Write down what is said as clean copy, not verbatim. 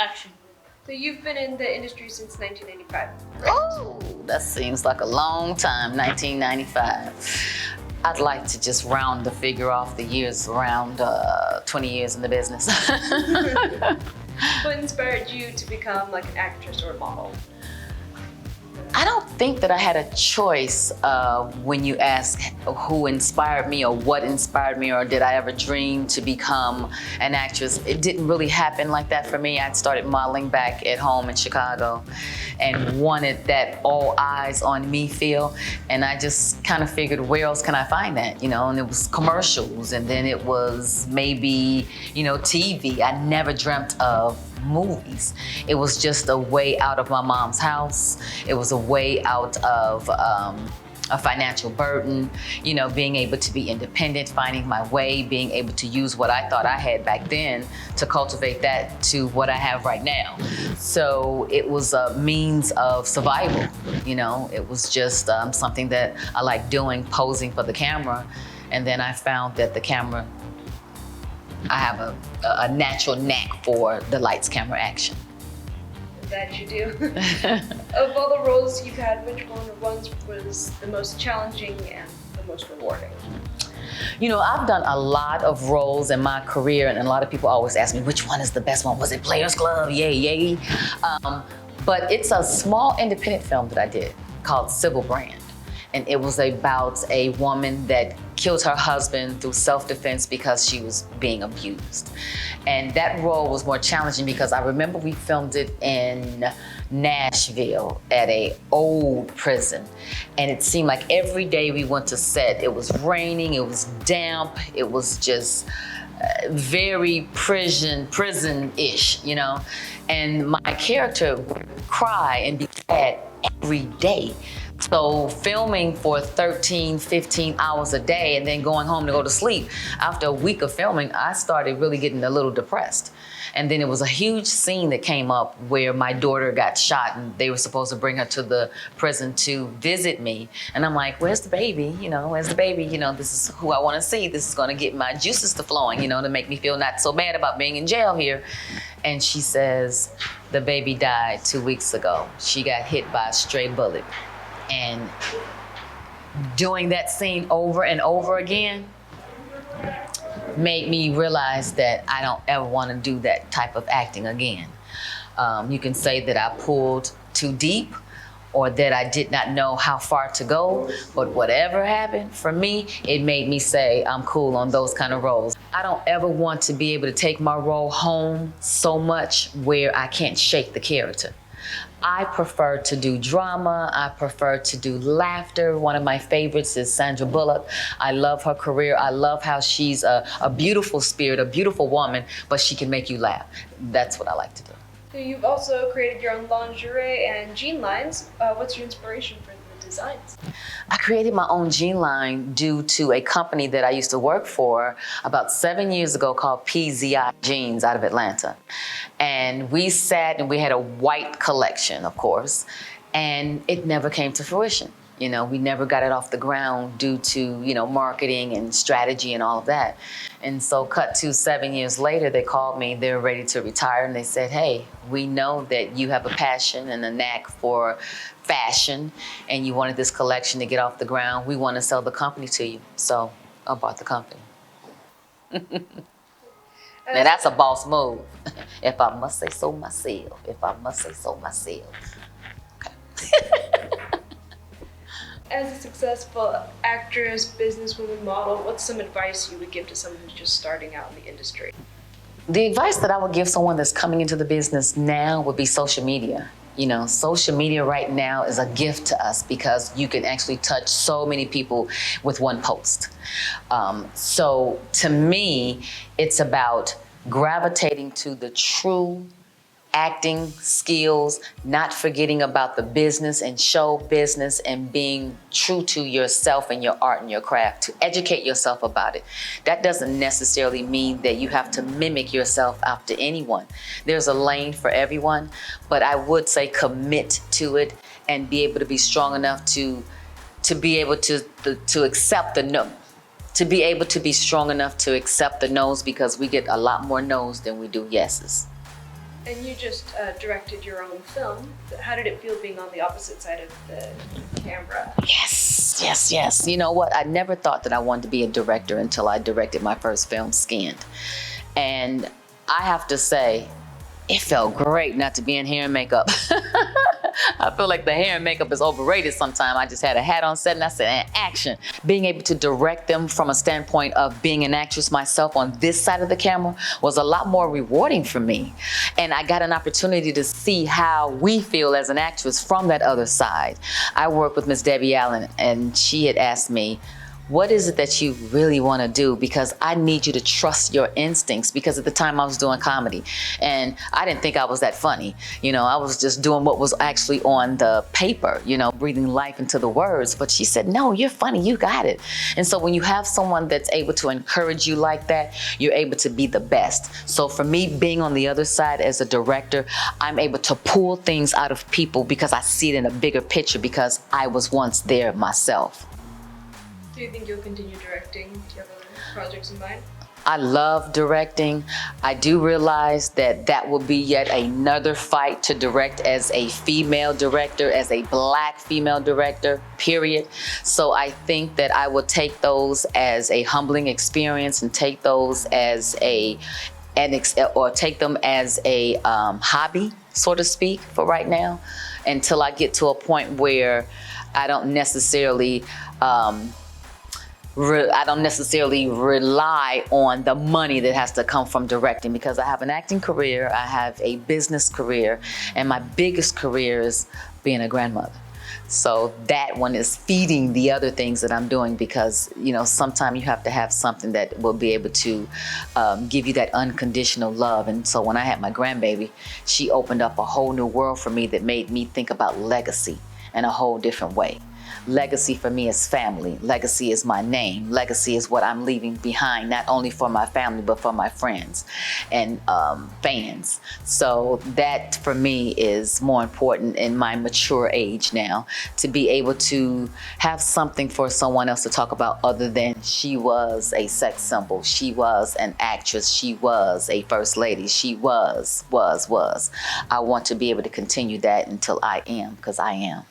action. So you've been in the industry since 1995. Oh, that seems like a long time, 1995. I'd like to just round the figure off the years, around 20 years in the business. What inspired you to become like an actress or a model? I don't think that I had a choice when you ask who inspired me or what inspired me or did I ever dream to become an actress. It didn't really happen like that for me. I'd started modeling back at home in Chicago and wanted that all eyes on me feel. And I just kind of figured, where else can I find that? You know, and it was commercials and then it was maybe, you know, TV. I never dreamt of movies. It was just a way out of my mom's house. It was a way out of a financial burden, you know, being able to be independent, finding my way, being able to use what I thought I had back then to cultivate that to what I have right now. So it was a means of survival, you know. It was just something that I like doing, posing for the camera. And then I found that the camera, I have a natural knack for the lights, camera, action. That you do. Of all the roles you've had, which one was the most challenging and the most rewarding? You know, I've done a lot of roles in my career, and a lot of people always ask me, which one is the best one? Was it Players Club? Yay, yay. But it's a small independent film that I did called Civil Brand. And it was about a woman that killed her husband through self-defense because she was being abused. And that role was more challenging because I remember we filmed it in Nashville at an old prison. And it seemed like every day we went to set, it was raining, it was damp, it was just very prison-ish, you know? And my character would cry and be sad every day. So filming for 13, 15 hours a day and then going home to go to sleep, after a week of filming, I started really getting a little depressed. And then it was a huge scene that came up where my daughter got shot and they were supposed to bring her to the prison to visit me. And I'm like, where's the baby? You know, where's the baby? You know, this is who I want to see. This is going to get my juices to flowing, you know, to make me feel not so bad about being in jail here. And she says, the baby died 2 weeks ago. She got hit by a stray bullet. And doing that scene over and over again made me realize that I don't ever want to do that type of acting again. You can say that I pulled too deep or that I did not know how far to go, but whatever happened, for me, it made me say I'm cool on those kind of roles. I don't ever want to be able to take my role home so much where I can't shake the character. I prefer to do drama. I prefer to do laughter. One of my favorites is Sandra Bullock. I love her career. I love how she's a beautiful spirit, a beautiful woman, but she can make you laugh. That's what I like to do. So you've also created your own lingerie and jean lines. What's your inspiration for the designs? I created my own jean line due to a company that I used to work for about 7 years ago called PZI Jeans out of Atlanta. And we sat and we had a white collection, of course, and it never came to fruition. You know, we never got it off the ground due to, you know, marketing and strategy and all of that. And so cut to 7 years later, they called me, they're ready to retire. And they said, hey, we know that you have a passion and a knack for fashion and you wanted this collection to get off the ground. We want to sell the company to you. So I bought the company. Now that's a boss move. If I must say so myself. If I must say so myself. Okay. As a successful actress, businesswoman, model, what's some advice you would give to someone who's just starting out in the industry? The advice that I would give someone that's coming into the business now would be social media. You know, social media right now is a gift to us because you can actually touch so many people with one post. So to me, it's about gravitating to the true acting skills, not forgetting about the business and show business and being true to yourself and your art and your craft, to educate yourself about it. That doesn't necessarily mean that you have to mimic yourself after anyone. There's a lane for everyone, but I would say commit to it and be able to be strong enough to be able to accept the no. To be able to be strong enough to accept the no's because we get a lot more no's than we do yeses. And you just directed your own film. How did it feel being on the opposite side of the camera? Yes, yes, yes. You know what? I never thought that I wanted to be a director until I directed my first film, Skinned. And I have to say, it felt great not to be in hair and makeup. I feel like the hair and makeup is overrated sometimes. I just had a hat on set and I said, and action. Being able to direct them from a standpoint of being an actress myself on this side of the camera was a lot more rewarding for me. And I got an opportunity to see how we feel as an actress from that other side. I worked with Miss Debbie Allen and she had asked me, what is it that you really want to do? Because I need you to trust your instincts. Because at the time I was doing comedy and I didn't think I was that funny. You know, I was just doing what was actually on the paper, you know, breathing life into the words. But she said, no, you're funny, you got it. And so when you have someone that's able to encourage you like that, you're able to be the best. So for me, being on the other side as a director, I'm able to pull things out of people because I see it in a bigger picture because I was once there myself. Do you think you'll continue directing? Do you have other projects in mind? I love directing. I do realize that that will be yet another fight to direct as a female director, as a Black female director, period. So I think that I will take those as a humbling experience and take those as take them as a hobby, so to speak, for right now, until I get to a point where I don't necessarily rely on the money that has to come from directing, because I have an acting career, I have a business career, and my biggest career is being a grandmother. So that one is feeding the other things that I'm doing, because, you know, sometimes you have to have something that will be able to give you that unconditional love. And so when I had my grandbaby, she opened up a whole new world for me that made me think about legacy in a whole different way. Legacy for me is family. Legacy is my name. Legacy is what I'm leaving behind, not only for my family, but for my friends and fans. So that for me is more important in my mature age now, to be able to have something for someone else to talk about other than she was a sex symbol. She was an actress. She was a first lady. She was. I want to be able to continue that until I am, because I am.